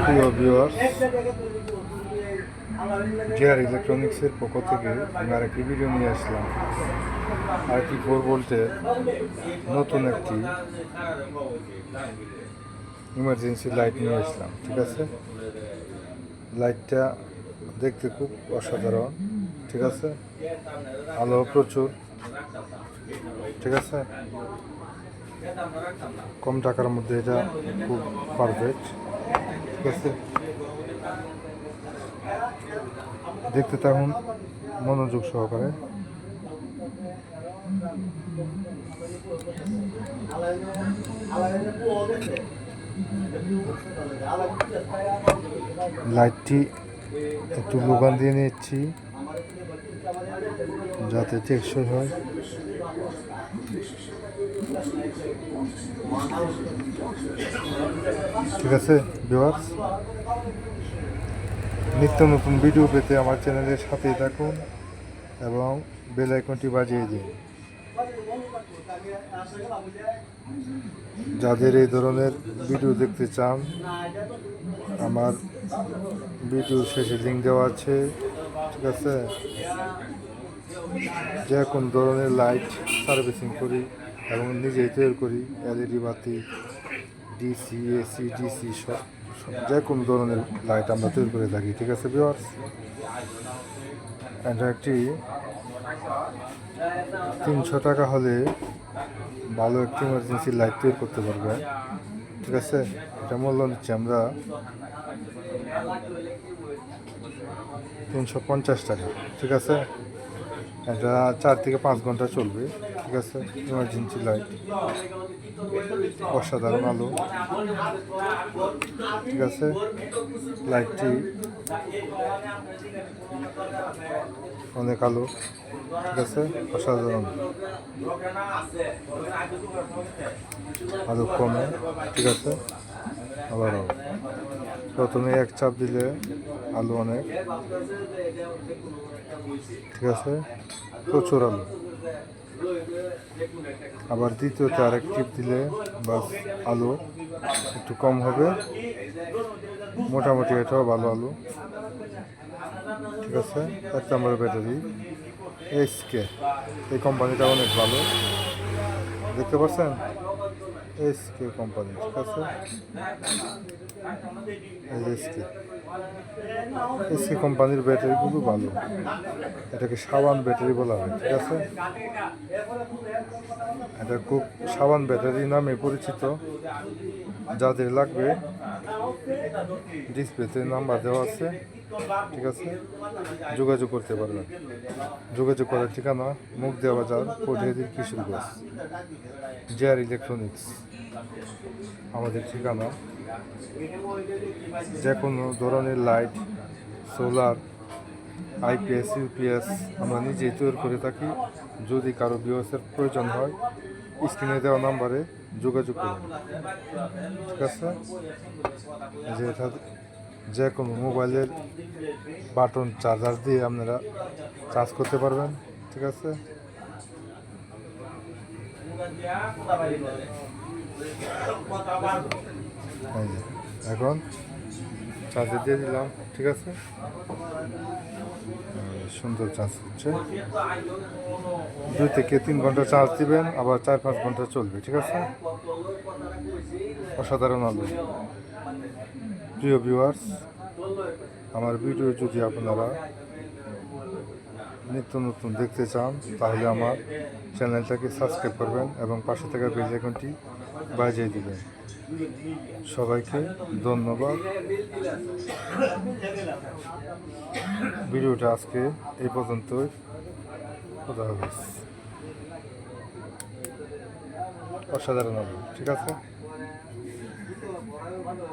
প্রিয় viewers, JR ইলেকট্রনিক্সের পক্ষ থেকে আমি আরেকটি ভিডিও নিয়ে আসলাম। আরেকটি 4 ভোল্টের নতুন একটি ইমার্জেন্সি লাইট নিয়ে আসলাম। ঠিক আছে, লাইটটা দেখতে খুব অসাধারণ। ঠিক আছে, আলো প্রচুর। ঠিক আছে, কম টাকার মধ্যে এটা খুব পারফেক্ট। ঠিক আছে, দেখতে থাকুন মনোযোগ সহকারে। লাইটটি একটু লোগান দিয়ে নিচ্ছি যাতে টেকসই হয়। ঠিক আছে ভিউয়ার্স, নিত্য নতুন ভিডিও পেতে আমার চ্যানেলের সাথেই থাকুন এবং বেল আইকনটি বাজিয়ে দিন। যাদের এই ধরনের ভিডিও দেখতে চান, আমার ভিডিও শেষে লিঙ্ক দেওয়া আছে। ঠিক আছে, যে কোন ধরনের লাইট সার্ভিসিং করি এবং নিজেই তৈরি করি, এলইডি বাতি, ডিসি, এসি, ডিসি, যে কোনো ধরনের লাইট আমরা তৈরি করে থাকি। ঠিক আছে ভিউয়ার্স, এটা একটি 300 টাকা হলে ভালো একটি ইমার্জেন্সি লাইট তৈরি করতে পারবেন। ঠিক আছে, এটা মূল্য নিচ্ছি আমরা 350 টাকা। ঠিক আছে, এটা 4 থেকে 5 ঘন্টা চলবে। ঠিক আছে, ইমার্জেন্সি লাইট, অসাধারণ আলো। ঠিক আছে, লাইটটি অনেক আলো। ঠিক আছে, অসাধারণ আলো কমে। ঠিক আছে, আবারও প্রথমে এক চাপ দিলে আলো অনেক। ঠিক আছে, প্রচুর আলো। আবার দ্বিতীয়তে আরেক টিপ দিলে বাস আলো একটু কম হবে। মোটামুটি এটাও ভালো আলো। ঠিক আছে, 1 নম্বর ব্যাটারি এসকে, এই কোম্পানিটা অনেক ভালো, দেখতে পাচ্ছেন, এসকে কোম্পানি। ঠিক আছে, এসকে কোম্পানির ব্যাটারিগুলো ভালো, এটাকে সাবান ব্যাটারি বলা হয়। ঠিক আছে, এটা খুব সাবান ব্যাটারি নামে পরিচিত। যাদের লাগবে ডিসপ্লেতে নাম্বার দেওয়া আছে। ঠিক আছে, যোগাযোগ করতে পারবেন। যোগাযোগ করার ঠিকানা মুগদিয়া বাজার, পটিয়াদির কিশোরগঞ্জ, জেআর ইলেকট্রনিক্স আমাদের ঠিকানা। যে কোনো ধরনের লাইট, সোলার, আইপিএস, ইউপিএস আমরা নিজেই তৈরি করে থাকি। যদি কারো ভিউয়ার্সের প্রয়োজন হয়, স্ক্রিনে দেওয়া নাম্বারে যোগাযোগ করুন। ঠিক আছে, যে কোনো মোবাইলের বাটন চার্জার দিয়ে আপনারা চার্জ করতে পারবেন। ঠিক আছে, এখন চার্জে দিয়ে দিলাম। ঠিক আছে, সুন্দর চার্জ হচ্ছে। 2 থেকে 3 ঘন্টা চার্জ দিবেন, আবার 4-5 ঘন্টা চলবে। ঠিক আছে, অসাধারণ আলো। প্রিয় ভিউয়ার্স, আমার ভিডিও যদি আপনারা নিত্য নতুন দেখতে চান, তাহলে আমার চ্যানেলটাকে সাবস্ক্রাইব করবেন এবং পাশে থাকা বেল আইকনটি বাজিয়ে দিবেন। সবাইকে ধন্যবাদ। ভিডিওটা আজকে এই পর্যন্তই। খোদা হাফেজ। অসাধারণ হবে। ঠিক আছে।